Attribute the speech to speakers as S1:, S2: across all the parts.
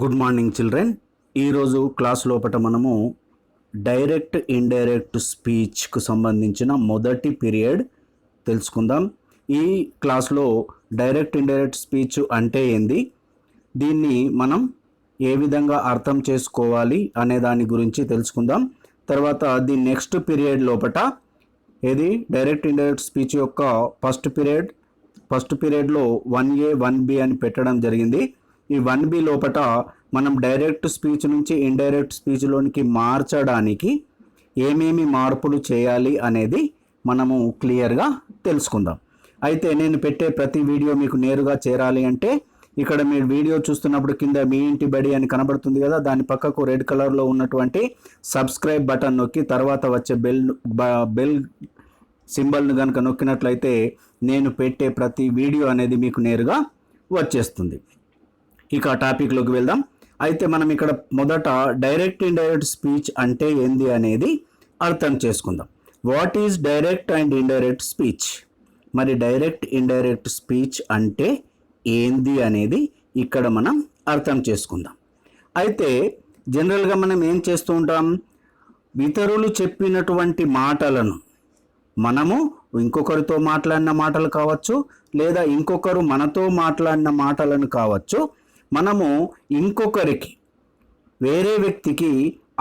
S1: Good morning children. ఈరోజు class లోపల మనము డైరెక్ట్ ఇండైరెక్ట్ స్పీచ్కు సంబంధించిన మొదటి పీరియడ్ తెలుసుకుందాం. ఈ క్లాస్లో డైరెక్ట్ ఇండైరెక్ట్ స్పీచ్ అంటే ఏంది, దీన్ని మనం ఏ విధంగా అర్థం చేసుకోవాలి అనే దాని గురించి తెలుసుకుందాం. తర్వాత దీని నెక్స్ట్ పీరియడ్ లోపల ఏది డైరెక్ట్ ఇండైరెక్ట్ స్పీచ్ యొక్క ఫస్ట్ పీరియడ్లో 1A 1B అని పెట్టడం జరిగింది. ఈ 1B లోపల మనం డైరెక్ట్ స్పీచ్ నుంచి ఇండైరెక్ట్ స్పీచ్లోనికి మార్చడానికి ఏమేమి మార్పులు చేయాలి అనేది మనము క్లియర్గా తెలుసుకుందాం. అయితే నేను పెట్టే ప్రతి వీడియో మీకు నేరుగా చేరాలి అంటే ఇక్కడ మీరు వీడియో చూస్తున్నప్పుడు కింద మీ ఇంటి బడి అని కనబడుతుంది కదా, దాని పక్కకు రెడ్ కలర్లో ఉన్నటువంటి సబ్స్క్రైబ్ బటన్ నొక్కి తర్వాత వచ్చే బెల్ సింబల్ను కనుక నొక్కినట్లయితే నేను పెట్టే ప్రతి వీడియో అనేది మీకు నేరుగా వచ్చేస్తుంది. ఇక టాపిక్లోకి వెళ్దాం. అయితే మనం ఇక్కడ మొదట డైరెక్ట్ ఇండైరెక్ట్ స్పీచ్ అంటే ఏంది అనేది అర్థం చేసుకుందాం. What is direct and indirect speech? మరి డైరెక్ట్ ఇండైరెక్ట్ స్పీచ్ అంటే ఏంది అనేది ఇక్కడ మనం అర్థం చేసుకుందాం. అయితే జనరల్గా మనం ఏం చేస్తూ ఉంటాం, ఇతరులు చెప్పినటువంటి మాటలను మనము ఇంకొకరితో మాట్లాడిన మాటలు కావచ్చు, లేదా ఇంకొకరు మనతో మాట్లాడిన మాటలను కావచ్చు, మనము ఇంకొకరికి వేరే వ్యక్తికి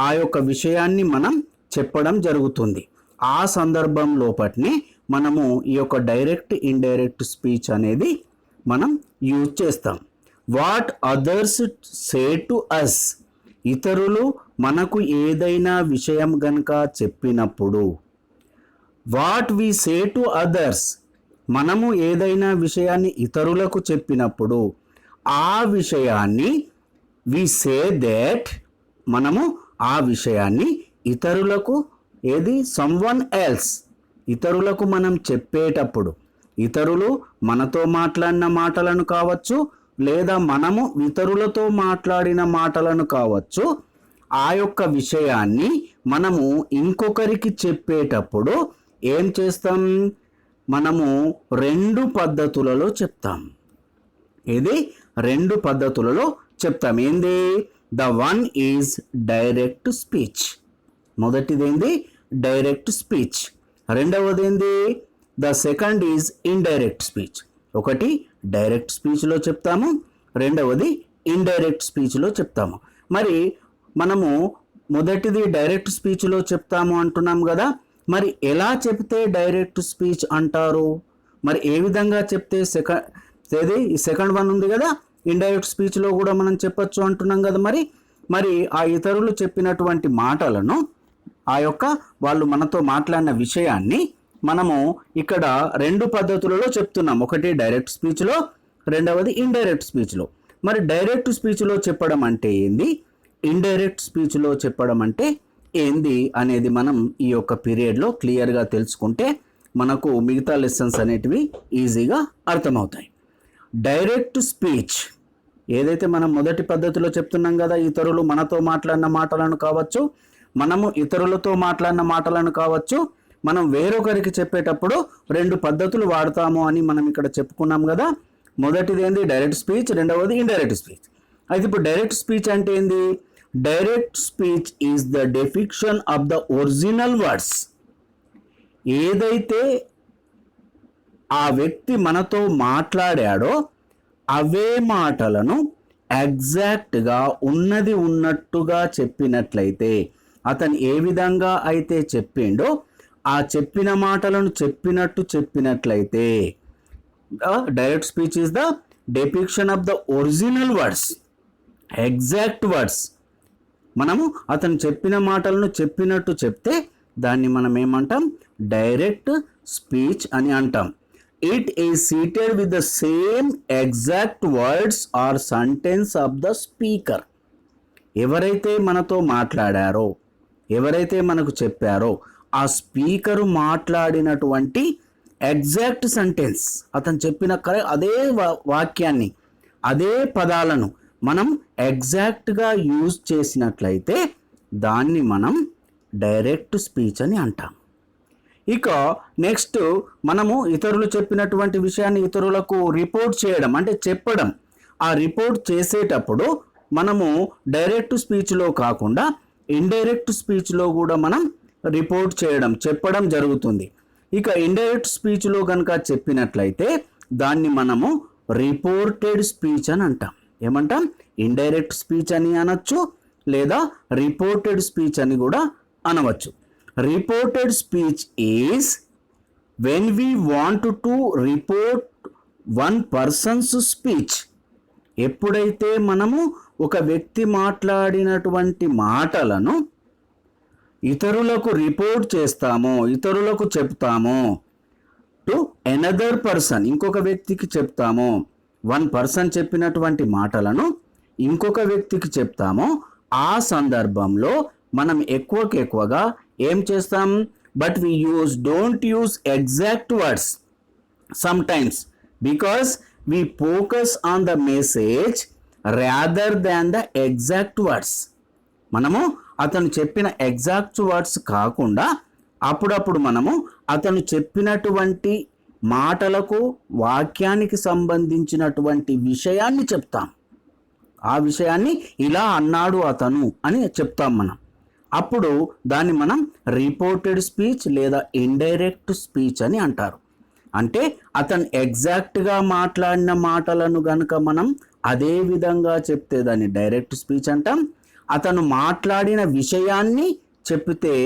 S1: ఆ యొక్క విషయాన్ని మనం చెప్పడం జరుగుతుంది. ఆ సందర్భం లోపట్నే మనము ఈ యొక్క డైరెక్ట్ ఇండైరెక్ట్ స్పీచ్ అనేది మనం యూజ్ చేస్తాం. What others say to us, ఇతరులు మనకు ఏదైనా విషయం గనుక చెప్పినప్పుడు, what we say to others, మనము ఏదైనా విషయాన్ని ఇతరులకు చెప్పినప్పుడు ఆ విషయాన్ని వి సే దట్, మనము ఆ విషయాన్ని ఇతరులకు ఏది సమ్వన్ ఎల్స్, ఇతరులకు మనం చెప్పేటప్పుడు ఇతరులు మనతో మాట్లాడిన మాటలను కావచ్చు, లేదా మనము ఇతరులతో మాట్లాడిన మాటలను కావచ్చు, ఆ యొక్క విషయాన్ని మనము ఇంకొకరికి చెప్పేటప్పుడు ఏం చేస్తాం, మనము రెండు పద్ధతులలో చెప్తాం. ఇది రెండు పద్ధతులలో చెప్తాం. ఏంది? The one is direct speech, మొదటిది ఏంది డైరెక్ట్ స్పీచ్. రెండవది ఏంది? The second is indirect speech. ఒకటి డైరెక్ట్ స్పీచ్లో చెప్తాము, రెండవది ఇండైరెక్ట్ స్పీచ్లో చెప్తాము. మరి మనము మొదటిది డైరెక్ట్ స్పీచ్లో చెప్తాము అంటున్నాం కదా, మరి ఎలా చెప్తే డైరెక్ట్ స్పీచ్ అంటారు? మరి ఏ విధంగా చెప్తే ఈ సెకండ్ వన్ ఉంది కదా, ఇండైరెక్ట్ స్పీచ్లో కూడా మనం చెప్పచ్చు అంటున్నాం కదా. మరి ఆ ఇతరులు చెప్పినటువంటి మాటలను, ఆ యొక్క వాళ్ళు మనతో మాట్లాడిన విషయాన్ని మనము ఇక్కడ రెండు పద్ధతులలో చెప్తున్నాం. ఒకటి డైరెక్ట్ స్పీచ్లో, రెండవది ఇండైరెక్ట్ స్పీచ్లో. మరి డైరెక్ట్ స్పీచ్లో చెప్పడం అంటే ఏంది, ఇండైరెక్ట్ స్పీచ్లో చెప్పడం అంటే ఏంది అనేది మనం ఈ యొక్క పీరియడ్లో క్లియర్గా తెలుసుకుంటే మనకు మిగతా లెసన్స్ అనేటివి ఈజీగా అర్థమవుతాయి. డైరెక్ట్ స్పీచ్ ఏదైతే మనం మొదటి పద్ధతిలో చెప్తున్నాం కదా, ఇతరులు మనతో మాట్లాడిన మాటలను కావచ్చు, మనము ఇతరులతో మాట్లాడిన మాటలను కావచ్చు, మనం వేరొకరికి చెప్పేటప్పుడు రెండు పద్ధతులు వాడతాము అని మనం ఇక్కడ చెప్పుకున్నాం కదా. మొదటిది ఏంది డైరెక్ట్ స్పీచ్, రెండవది ఇండైరెక్ట్ స్పీచ్. అయితే ఇప్పుడు డైరెక్ట్ స్పీచ్ అంటే ఏంది? Direct speech is the depiction of the original words. ఏదైతే ఆ వ్యక్తి మనతో మాట్లాడాడో అవే మాటలను ఎగ్జాక్ట్గా ఉన్నది ఉన్నట్టుగా చెప్పినట్లయితే, అతను ఏ విధంగా అయితే చెప్పిండో ఆ చెప్పిన మాటలను చెప్పినట్లయితే direct speech is the depiction of the original words, exact words. మనము అతను చెప్పిన మాటలను చెప్పినట్టు చెప్తే దాన్ని మనం ఏమంటాం? డైరెక్ట్ స్పీచ్ అని అంటాం. It is stated with the same exact words or sentence of the speaker. ఎవరైతే మనతో మాట్లాడారో, ఎవరైతే మనకు చెప్పారో ఆ స్పీకరు మాట్లాడినటువంటి ఎగ్జాక్ట్ సెంటెన్స్, అతను చెప్పిన అదే వాక్యాన్ని, అదే పదాలను మనం ఎగ్జాక్ట్గా యూజ్ చేసినట్లయితే దాన్ని మనం డైరెక్ట్ స్పీచ్ అని అంటాం. ఇక నెక్స్ట్ మనము ఇతరులు చెప్పినటువంటి విషయాన్ని ఇతరులకు రిపోర్ట్ చేయడం అంటే చెప్పడం. ఆ రిపోర్ట్ చేసేటప్పుడు మనము డైరెక్ట్ స్పీచ్లో కాకుండా ఇండైరెక్ట్ స్పీచ్లో కూడా మనం రిపోర్ట్ చెప్పడం జరుగుతుంది. ఇక ఇండైరెక్ట్ స్పీచ్లో కనుక చెప్పినట్లయితే దాన్ని మనము రిపోర్టెడ్ స్పీచ్ అని అంటాం. ఏమంటాం? ఇండైరెక్ట్ స్పీచ్ అని అనొచ్చు, లేదా రిపోర్టెడ్ స్పీచ్ అని కూడా అనవచ్చు. Reported speech is when we want to report one person's speech. ఎప్పుడైతే మనము ఒక వ్యక్తి మాట్లాడినటువంటి మాటలను ఇతరులకు రిపోర్ట్ చేస్తామో, ఇతరులకు చెప్తామో, టు ఎనదర్ పర్సన్, ఇంకొక వ్యక్తికి చెప్తామో, వన్ పర్సన్ చెప్పినటువంటి మాటలను ఇంకొక వ్యక్తికి చెప్తామో, ఆ సందర్భంలో మనం ఎక్కువగా ఏం చేస్తాం? But we don't use exact words sometimes because we focus on the message rather than the exact words. మనము అతను చెప్పిన ఎగ్జాక్ట్ వర్డ్స్ కాకుండా అప్పుడప్పుడు మనము అతను చెప్పినటువంటి మాటలకు, వాక్యానికి సంబంధించినటువంటి విషయాన్ని చెప్తాం. ఆ విషయాన్ని ఇలా అన్నాడు అతను అని చెప్తాం మనం. అప్పుడు దాన్ని మనం రిపోర్టెడ్ స్పీచ్ లేదా ఇండైరెక్ట్ స్పీచ్ అని అంటారు. అంటే అతను ఎగ్జాక్ట్గా మాట్లాడిన మాటలను గనుక మనం అదే విధంగా చెప్తే దాన్ని డైరెక్ట్ స్పీచ్ అంటాం. అతను మాట్లాడిన విషయాన్ని చెప్తే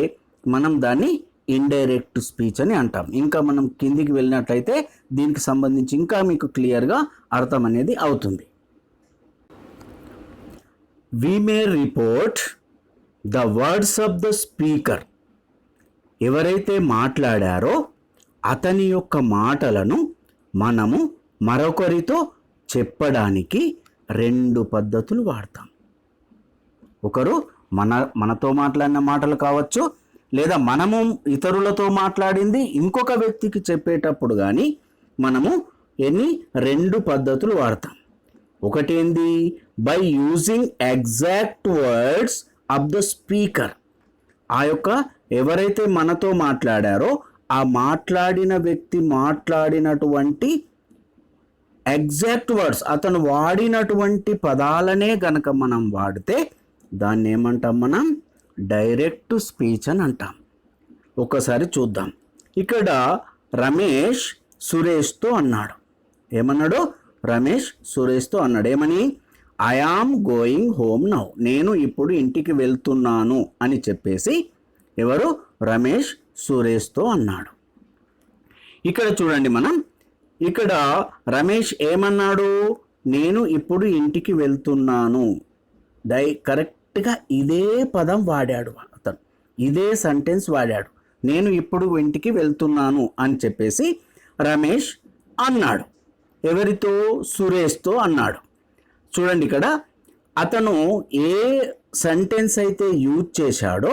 S1: మనం దాన్ని ఇండైరెక్ట్ స్పీచ్ అని అంటాం. ఇంకా మనం కిందికి వెళ్ళినట్లయితే దీనికి సంబంధించి ఇంకా మీకు క్లియర్గా అర్థం అనేది అవుతుంది. We may report the words of the speaker. ఎవరైతే మాట్లాడారో అతని యొక్క మాటలను మనము మరొకరితో చెప్పడానికి 2 పద్ధతులు వాడతాం. ఒకరు మనతో మాట్లాడిన మాటలు కావచ్చు, లేదా మనము ఇతరులతో మాట్లాడింది ఇంకొక వ్యక్తికి చెప్పేటప్పుడు కానీ మనము 2 పద్ధతులు వాడతాం. ఒకటేంది? By using exact words of the speaker. ఆ యొక్క ఎవరైతే మనతో మాట్లాడారో ఆ మాట్లాడిన వ్యక్తి మాట్లాడినటువంటి ఎగ్జాక్ట్ వర్డ్స్, అతను వాడినటువంటి పదాలనే గనక మనం వాడితే దాన్ని ఏమంటాం? మనం డైరెక్ట్ స్పీచ్ అని అంటాం. ఒకసారి చూద్దాం. ఇక్కడ రమేష్ సురేష్తో అన్నాడు. ఏమన్నాడు? రమేష్ సురేష్తో అన్నాడు. ఏమని? I am going home now. నేను ఇప్పుడు ఇంటికి వెళ్తున్నాను అని చెప్పేసి ఎవరు? రమేష్ సురేష్తో అన్నాడు. ఇక్కడ చూడండి, మనం ఇక్కడ రమేష్ ఏమన్నాడు? నేను ఇప్పుడు ఇంటికి వెళ్తున్నాను. కరెక్ట్గా ఇదే పదం వాడాడు అతను, ఇదే సెంటెన్స్ వాడాడు. నేను ఇప్పుడు ఇంటికి వెళ్తున్నాను అని చెప్పేసి రమేష్ అన్నాడు. ఎవరితో? సురేష్తో అన్నాడు. చూడండి, ఇక్కడ అతను ఏ సెంటెన్స్ అయితే యూజ్ చేశాడో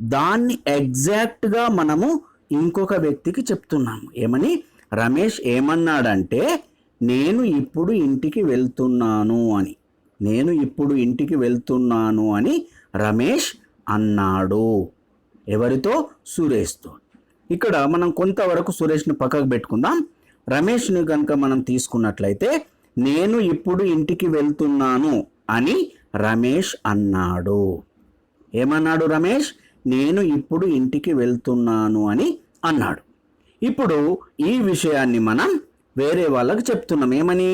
S1: దాన్ని ఎగ్జాక్ట్గా మనము ఇంకొక వ్యక్తికి చెప్తున్నాము. ఏమని? రమేష్ ఏమన్నాడంటే నేను ఇప్పుడు ఇంటికి వెళ్తున్నాను అని. నేను ఇప్పుడు ఇంటికి వెళ్తున్నాను అని రమేష్ అన్నాడు. ఎవరితో? సురేష్తో. ఇక్కడ మనం కొంతవరకు సురేష్ని పక్కకు పెట్టుకుందాం. రమేష్ని కనుక మనం తీసుకున్నట్లయితే నేను ఇప్పుడు ఇంటికి వెళ్తున్నాను అని రమేష్ అన్నాడు. ఏమన్నాడు? రమేష్ నేను ఇప్పుడు ఇంటికి వెళ్తున్నాను అని అన్నాడు. ఇప్పుడు ఈ విషయాన్ని మనం వేరే వాళ్ళకి చెప్తున్నాం. ఏమని?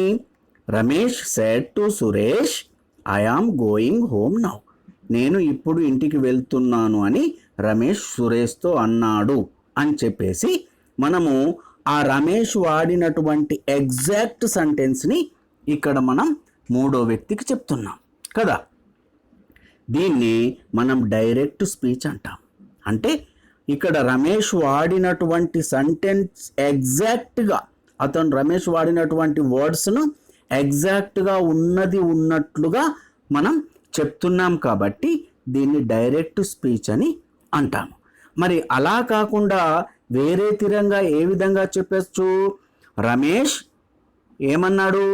S1: Ramesh said to Suresh I am going home now. నేను ఇప్పుడు ఇంటికి వెళ్తున్నాను అని రమేష్ సురేష్తో అన్నాడు అని చెప్పేసి మనము ఆ రమేష్ వాడినటువంటి ఎగ్జాక్ట్ సెంటెన్స్ని ఇక్కడ మనం 3వ వ్యక్తికి చెప్తున్నాం కదా. దీన్ని మనం డైరెక్ట్ స్పీచ్ అంటాం. అంటే ఇక్కడ రమేష్ వాడినటువంటి సెంటెన్స్ ఎగ్జాక్ట్గా, అతను రమేష్ వాడినటువంటి వర్డ్స్ను ఎగ్జాక్ట్గా ఉన్నట్లుగా మనం చెప్తున్నాం కాబట్టి దీన్ని డైరెక్ట్ స్పీచ్ అని అంటాము. మరి అలా కాకుండా వేరే తీరంగా ఏ విధంగా చెప్పచ్చు? రమేష్ ఏమన్నాడు?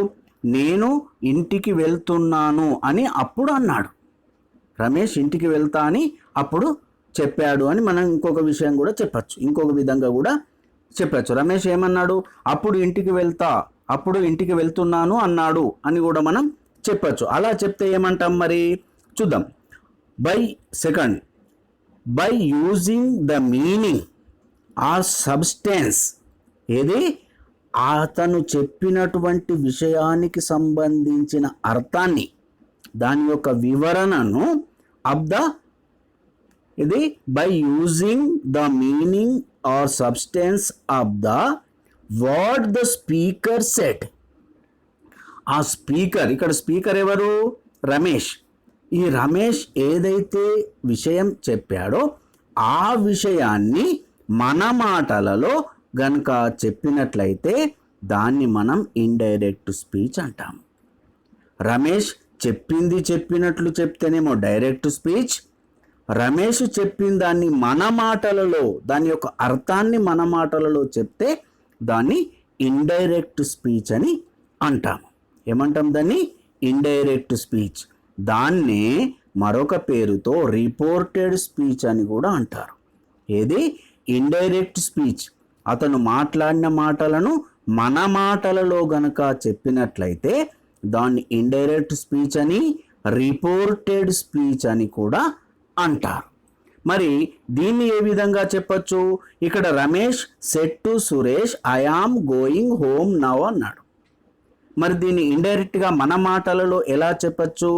S1: నేను ఇంటికి వెళ్తున్నాను అని అప్పుడు అన్నాడు. రమేష్ ఇంటికి వెళ్తా అని అప్పుడు చెప్పాడు అని మనం ఇంకొక విషయం కూడా చెప్పచ్చు, ఇంకొక విధంగా కూడా చెప్పచ్చు. రమేష్ ఏమన్నాడు? అప్పుడు ఇంటికి వెళ్తున్నాను అన్నాడు అని కూడా మనం చెప్పచ్చు. అలా చెప్తే ఏమంటాం మరి చూద్దాం. By second, by using the meaning or substance, ఏది అతను చెప్పినటువంటి విషయానికి సంబంధించిన అర్థాన్ని, దాని యొక్క వివరణను ఆఫ్ ద, ఇది by using the meaning or substance of the what the speaker said. ఆ స్పీకర్, ఇక్కడ స్పీకర్ ఎవరు? రమేష్. ఈ రమేష్ ఏదైతే విషయం చెప్పాడో ఆ విషయాన్ని మన మాటలలో గనుక చెప్పినట్లయితే దాన్ని మనం ఇండైరెక్ట్ స్పీచ్ అంటాం. రమేష్ చెప్పింది చెప్పినట్లు చెప్తేనేమో డైరెక్ట్ స్పీచ్, రమేష్ చెప్పిన దాన్ని మన మాటలలో, దాని యొక్క అర్థాన్ని మన మాటలలో చెప్తే దాన్ని ఇండైరెక్ట్ స్పీచ్ అని అంటాము. ఏమంటాం దాన్ని? Indirect speech. దాన్నే మరొక పేరుతో రిపోర్టెడ్ స్పీచ్ అని కూడా అంటారు. ఏది? Indirect speech. అతను మాట్లాడిన మాటలను మన మాటలలో గనక చెప్పినట్లయితే దాన్ని ఇండైరెక్ట్ స్పీచ్ అని, రిపోర్టెడ్ స్పీచ్ అని కూడా అంటారు. మరి దీన్ని ఏ విధంగా చెప్పచ్చు? ఇక్కడ Ramesh said to Suresh I am going home now అన్నాడు. మరి దీన్ని ఇండైరెక్ట్గా మన మాటలలో ఎలా చెప్పచ్చు?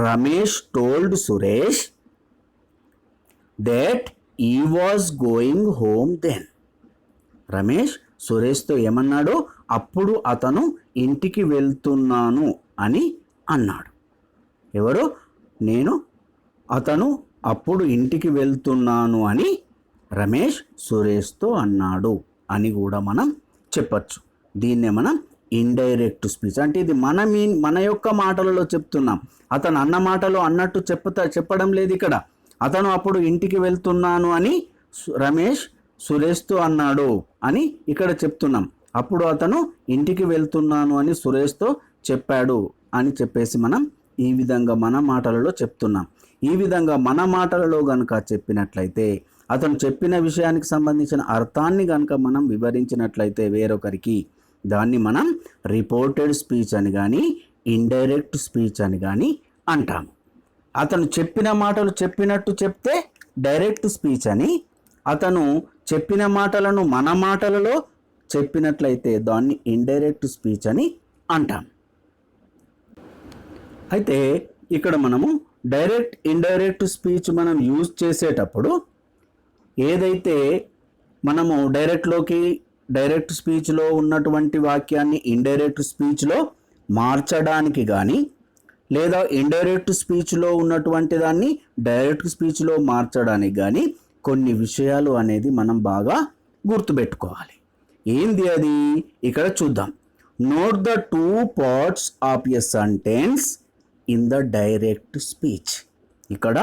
S1: Ramesh told Suresh that he was going home then. Ramesh సురేష్తో ఏమన్నాడు? అప్పుడు అతను ఇంటికి వెళ్తున్నాను అని అన్నాడు. ఎవరు? నేను. అతను అప్పుడు ఇంటికి వెళ్తున్నాను అని రమేష్ సురేష్తో అన్నాడు అని కూడా మనం చెప్పచ్చు. దీన్నే మనం ఇండైరెక్ట్ స్పీచ్ అంటే ఇది మన యొక్క మాటలలో చెప్తున్నాం. అతను అన్న మాటలో అన్నట్టు చెప్పడం లేదు ఇక్కడ. అతను అప్పుడు ఇంటికి వెళ్తున్నాను అని రమేష్ సురేష్తో అన్నాడు అని ఇక్కడ చెప్తున్నాం. అప్పుడు అతను ఇంటికి వెళ్తున్నాను అని సురేష్తో చెప్పాడు అని చెప్పేసి మనం ఈ విధంగా మన మాటలలో చెప్తున్నాం. ఈ విధంగా మన మాటలలో గనుక చెప్పినట్లయితే, అతను చెప్పిన విషయానికి సంబంధించిన అర్థాన్ని గనుక మనం వివరించినట్లయితే వేరొకరికి, దాన్ని మనం రిపోర్టెడ్ స్పీచ్ అని కానీ ఇండైరెక్ట్ స్పీచ్ అని కానీ అంటాము. అతను చెప్పిన మాటలు చెప్పినట్టు చెప్తే డైరెక్ట్ స్పీచ్ అని, అతను చెప్పిన మాటలను మన మాటలలో చెప్పినట్లయితే దాన్ని ఇండైరెక్ట్ స్పీచ్ అని అంటాం. అయితే ఇక్కడ మనము డైరెక్ట్ ఇండైరెక్ట్ స్పీచ్ మనం యూజ్ చేసేటప్పుడు ఏదైతే మనము డైరెక్ట్ స్పీచ్లో ఉన్నటువంటి వాక్యాన్ని ఇండైరెక్ట్ స్పీచ్లో మార్చడానికి కానీ, లేదా ఇండైరెక్ట్ స్పీచ్లో ఉన్నటువంటి దాన్ని డైరెక్ట్ స్పీచ్లో మార్చడానికి కానీ కొన్ని విషయాలు అనేది మనం బాగా గుర్తుపెట్టుకోవాలి. ఏంది అది? ఇక్కడ చూద్దాం. Note the 2 parts of a sentence in the direct speech. ఇక్కడ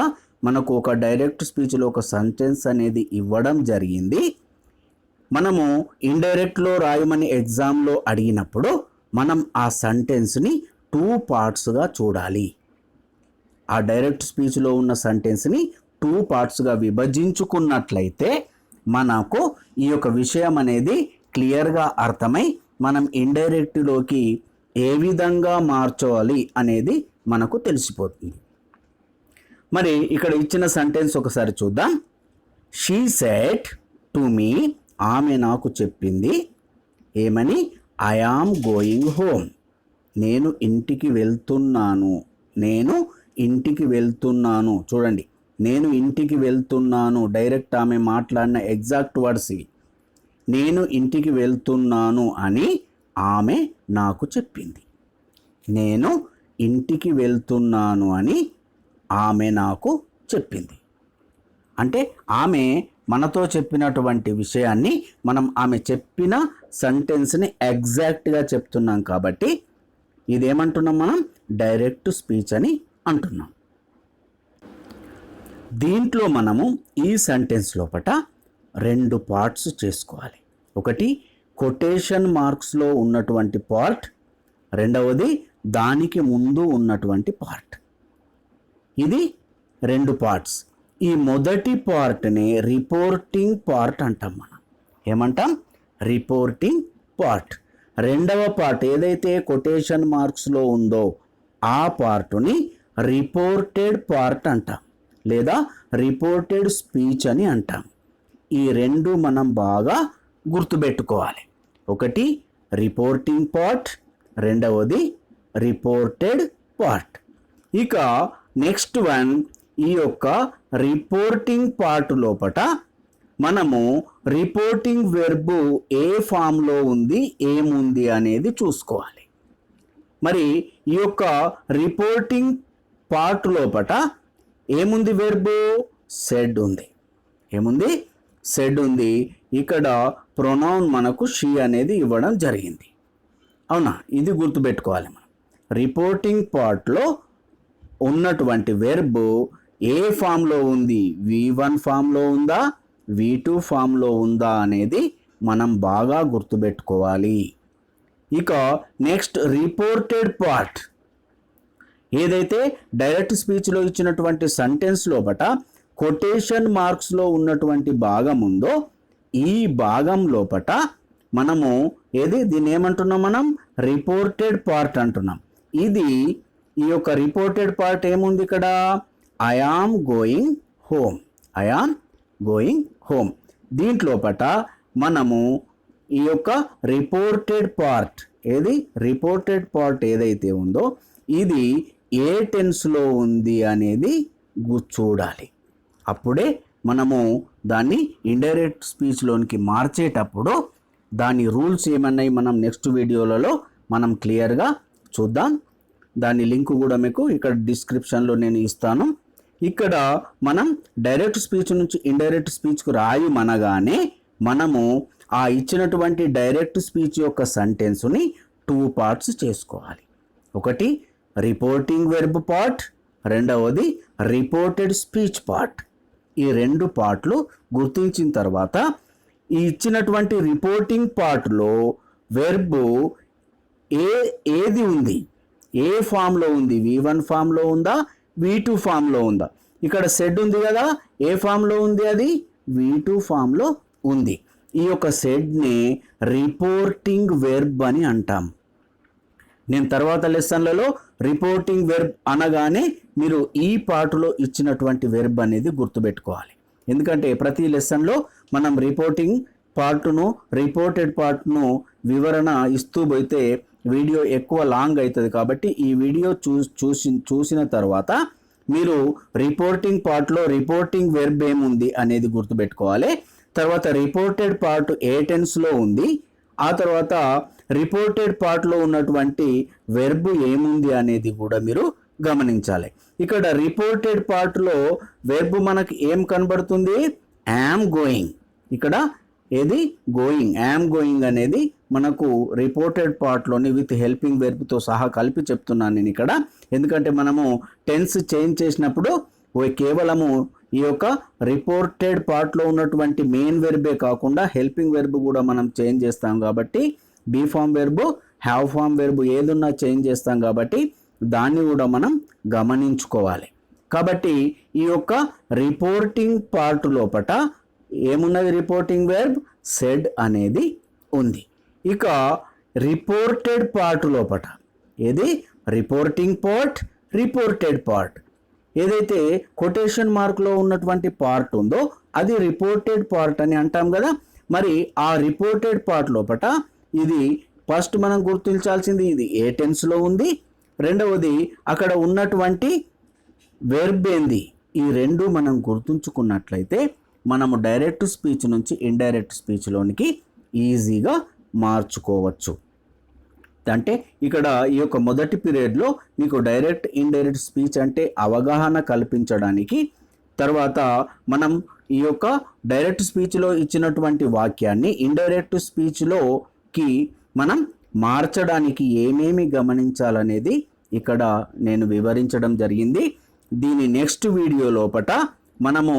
S1: మనకు ఒక డైరెక్ట్ స్పీచ్లో ఒక సెంటెన్స్ అనేది ఇవ్వడం జరిగింది. మనము ఇండైరెక్ట్లో రాయమని ఎగ్జామ్లో అడిగినప్పుడు మనం ఆ సెంటెన్స్ని 2 partsగా చూడాలి. ఆ డైరెక్ట్ స్పీచ్లో ఉన్న సెంటెన్స్ని 2 partsగా విభజించుకున్నట్లయితే మనకు ఈ యొక్క విషయం అనేది క్లియర్గా అర్థమై మనం ఇండైరెక్ట్లోకి ఏ విధంగా మార్చాలి అనేది మనకు తెలిసిపోతుంది. మరి ఇక్కడ ఇచ్చిన సెంటెన్స్ ఒకసారి చూద్దాం. షీ సెడ్ టు మీ, ఆమె నాకు చెప్పింది ఏమని? ఐ యామ్ గోయింగ్ హోమ్, నేను ఇంటికి వెళ్తున్నాను. నేను ఇంటికి వెళ్తున్నాను. చూడండి, నేను ఇంటికి వెళ్తున్నాను డైరెక్ట్ ఆమె మాట్లాడిన ఎగ్జాక్ట్ వర్డ్స్ ఇవి. నేను ఇంటికి వెళ్తున్నాను అని ఆమె నాకు చెప్పింది. నేను ఇంటికి వెళ్తున్నాను అని ఆమె నాకు చెప్పింది. అంటే ఆమె మనతో చెప్పినటువంటి విషయాన్ని మనం ఆమె చెప్పిన సెంటెన్స్ని ఎగ్జాక్ట్గా చెప్తున్నాం కాబట్టి ఇదేమంటున్నాం? మనం డైరెక్ట్ స్పీచ్ అని అంటున్నాం. దీంట్లో మనము ఈ సెంటెన్స్ లోపట 2 పార్ట్స్ చేసుకోవాలి. ఒకటి కొటేషన్ మార్క్స్లో ఉన్నటువంటి పార్ట్, రెండవది దానికి ముందు ఉన్నటువంటి పార్ట్. ఇది 2 పార్ట్స్. ఈ మొదటి పార్ట్ని రిపోర్టింగ్ పార్ట్ అంటాం. మనం ఏమంటాం? Reporting part. రెండవ పార్ట్ ఏదైతే కొటేషన్ మార్క్స్లో ఉందో ఆ పార్టుని రిపోర్టెడ్ పార్ట్ అంటాం లేదా రిపోర్టెడ్ స్పీచ్ అని అంటాం. ఈ రెండు మనం బాగా గుర్తుపెట్టుకోవాలి. ఒకటి రిపోర్టింగ్ పార్ట్, రెండవది రిపోర్టెడ్ పార్ట్. ఇక నెక్స్ట్ వన్, ఈ యొక్క రిపోర్టింగ్ పార్ట్ లోపట మనము రిపోర్టింగ్ వెర్బు ఏ ఫామ్లో ఉంది ఏముంది అనేది చూసుకోవాలి. మరి ఈ యొక్క రిపోర్టింగ్ పార్ట్ లోపట ఏముంది? వెర్బు సెడ్ ఉంది. ఏముంది? సెడ్ ఉంది. ఇక్కడ ప్రొనౌన్ మనకు షీ అనేది ఇవ్వడం జరిగింది. అవునా? ఇది గుర్తుపెట్టుకోవాలి మనం. రిపోర్టింగ్ పార్ట్లో ఉన్నటువంటి వెర్బ్ ఏ ఫామ్లో ఉంది, V1 ఫామ్లో ఉందా, V2 ఫామ్లో ఉందా అనేది మనం బాగా గుర్తుపెట్టుకోవాలి. ఇక నెక్స్ట్ రిపోర్టెడ్ పార్ట్, ఏదైతే డైరెక్ట్ స్పీచ్లో ఇచ్చినటువంటి సెంటెన్స్ లోపట కొటేషన్ మార్క్స్లో ఉన్నటువంటి భాగం ఉందో ఈ భాగం లోపట మనము దీన్ని ఏమంటున్నాం? మనం రిపోర్టెడ్ పార్ట్ అంటున్నాం. ఈ యొక్క రిపోర్టెడ్ పార్ట్ ఏముంది ఇక్కడ? I am going home. I am going home. దీంట్లోపట మనము ఈ యొక్క రిపోర్టెడ్ పార్ట్ రిపోర్టెడ్ పార్ట్ ఏదైతే ఉందో ఇది ఏ టెన్స్లో ఉంది అనేది చూడాలి. అప్పుడే మనము దాన్ని ఇండైరెక్ట్ స్పీచ్లోనికి మార్చేటప్పుడు దాని రూల్స్ ఏమన్నాయి మనం నెక్స్ట్ వీడియోలలో మనం క్లియర్గా చూద్దాం. దాని లింక్ కూడా మీకు ఇక్కడ డిస్క్రిప్షన్లో నేను ఇస్తాను. ఇక్కడ మనం డైరెక్ట్ స్పీచ్ నుంచి ఇండైరెక్ట్ స్పీచ్కు రాయమనగానే మనము ఆ ఇచ్చినటువంటి డైరెక్ట్ స్పీచ్ యొక్క సెంటెన్స్ని 2 పార్ట్స్ చేసుకోవాలి. ఒకటి రిపోర్టింగ్ వెర్బ్ పార్ట్, రెండవది రిపోర్టెడ్ స్పీచ్ పార్ట్. ఈ 2 పార్ట్లు గుర్తించిన తర్వాత ఈ ఇచ్చినటువంటి రిపోర్టింగ్ పార్ట్లో వెర్బ్ ఏది ఉంది, ఏ ఫామ్లో ఉంది, V1 ఫామ్లో ఉందా, V2 ఫామ్లో ఉందా? ఇక్కడ సెడ్ ఉంది కదా, ఏ ఫామ్లో ఉంది? అది V2 ఫామ్లో ఉంది. ఈ యొక్క సెడ్ని రిపోర్టింగ్ వెర్బ్ అని అంటాం. నేను తర్వాత లెసన్లలో రిపోర్టింగ్ వెర్బ్ అనగానే మీరు ఈ పార్టులో ఇచ్చినటువంటి వెర్బ్ అనేది గుర్తుపెట్టుకోవాలి. ఎందుకంటే ప్రతి లెసన్లో మనం రిపోర్టింగ్ పార్టును రిపోర్టెడ్ పార్ట్ను వివరణ ఇస్తూ పోతే వీడియో ఎక్కువ లాంగ్ అవుతుంది. కాబట్టి ఈ వీడియో చూసిన తర్వాత మీరు రిపోర్టింగ్ పార్ట్లో రిపోర్టింగ్ వెర్బ్ ఏముంది అనేది గుర్తుపెట్టుకోవాలి. తర్వాత రిపోర్టెడ్ పార్ట్ ఏ టెన్స్లో ఉంది, ఆ తర్వాత రిపోర్టెడ్ పార్ట్లో ఉన్నటువంటి వెర్బ్ ఏముంది అనేది కూడా మీరు గమనించాలి. ఇక్కడ రిపోర్టెడ్ పార్ట్లో వెర్బ్ మనకి ఏం కనబడుతుంది? Am going. ఇక్కడ గోయింగ్, యామ్ గోయింగ్ అనేది మనకు రిపోర్టెడ్ పార్ట్లోని విత్ హెల్పింగ్ వెర్బ్తో సహా కలిపి చెప్తున్నాను నేను ఇక్కడ. ఎందుకంటే మనము టెన్స్ చేంజ్ చేసినప్పుడు కేవలము ఈ యొక్క రిపోర్టెడ్ పార్ట్లో ఉన్నటువంటి మెయిన్ వెర్బే కాకుండా హెల్పింగ్ వెర్బ్ కూడా మనం చేంజ్ చేస్తాం కాబట్టి be form verb, have form verb ఏదున్నా చేంజ్ చేస్తాం కాబట్టి దాన్ని కూడా మనం గమనించుకోవాలి. కాబట్టి ఈ యొక్క రిపోర్టింగ్ పార్ట్ లోపట ఏమున్నది? రిపోర్టింగ్ వెర్బ్ సెడ్ అనేది ఉంది. ఇక రిపోర్టెడ్ పార్ట్ లోపట రిపోర్టింగ్ పార్ట్, రిపోర్టెడ్ పార్ట్, ఏదైతే కొటేషన్ మార్క్లో ఉన్నటువంటి పార్ట్ ఉందో అది రిపోర్టెడ్ పార్ట్ అని అంటాం కదా. మరి ఆ రిపోర్టెడ్ పార్ట్ లోపట ఇది ఫస్ట్ మనం గుర్తించాల్సింది ఇది ఏ టెన్స్లో ఉంది, రెండవది అక్కడ ఉన్నటువంటి వెర్బ్ ఏంది. ఈ 2 మనం గుర్తుంచుకున్నట్లయితే మనము డైరెక్ట్ స్పీచ్ నుంచి ఇండైరెక్ట్ స్పీచ్లోనికి ఈజీగా మార్చుకోవచ్చు. అంటే ఇక్కడ ఈ యొక్క మొదటి పీరియడ్లో మీకు డైరెక్ట్ ఇండైరెక్ట్ స్పీచ్ అంటే అవగాహన కల్పించడానికి, తర్వాత మనం ఈ యొక్క డైరెక్ట్ స్పీచ్లో ఇచ్చినటువంటి వాక్యాన్ని ఇండైరెక్ట్ స్పీచ్లోకి మనం మార్చడానికి ఏమేమి గమనించాలనేది ఇక్కడ నేను వివరించడం జరిగింది. దీని నెక్స్ట్ వీడియో లోపట మనము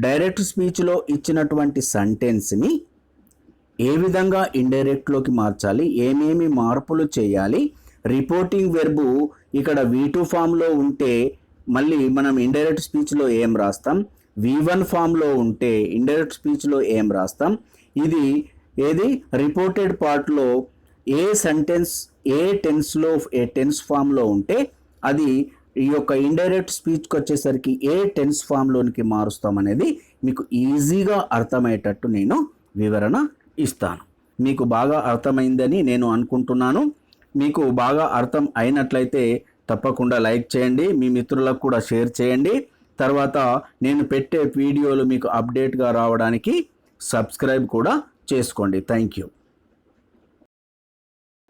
S1: డైరెక్ట్ స్పీచ్లో ఇచ్చినటువంటి సెంటెన్స్ని ఏ విధంగా ఇండైరెక్ట్లోకి మార్చాలి, ఏమేమి మార్పులు చేయాలి, రిపోర్టింగ్ వెర్బు ఇక్కడ V2 ఫామ్లో ఉంటే మళ్ళీ మనం ఇండైరెక్ట్ స్పీచ్లో ఏం రాస్తాం, V1 ఫామ్లో ఉంటే ఇండైరెక్ట్ స్పీచ్లో ఏం రాస్తాం, ఇది రిపోర్టెడ్ పార్ట్లో ఏ సెంటెన్స్ ఏ టెన్స్లో ఏ టెన్స్ ఫామ్లో ఉంటే అది ఈ యొక్క ఇండైరెక్ట్ స్పీచ్కి వచ్చేసరికి ఏ టెన్స్ ఫామ్లోనికి మారుస్తాం అనేది మీకు ఈజీగా అర్థమయ్యేటట్టు నేను వివరణ ఇస్తాను. మీకు బాగా అర్థమైందని నేను అనుకుంటున్నాను. మీకు బాగా అర్థం అయినట్లయితే తప్పకుండా లైక్ చేయండి, మీ మిత్రులకు కూడా షేర్ చేయండి. తర్వాత నేను పెట్టే వీడియోలు మీకు అప్డేట్గా రావడానికి సబ్స్క్రైబ్ కూడా చేసుకోండి. Thank you.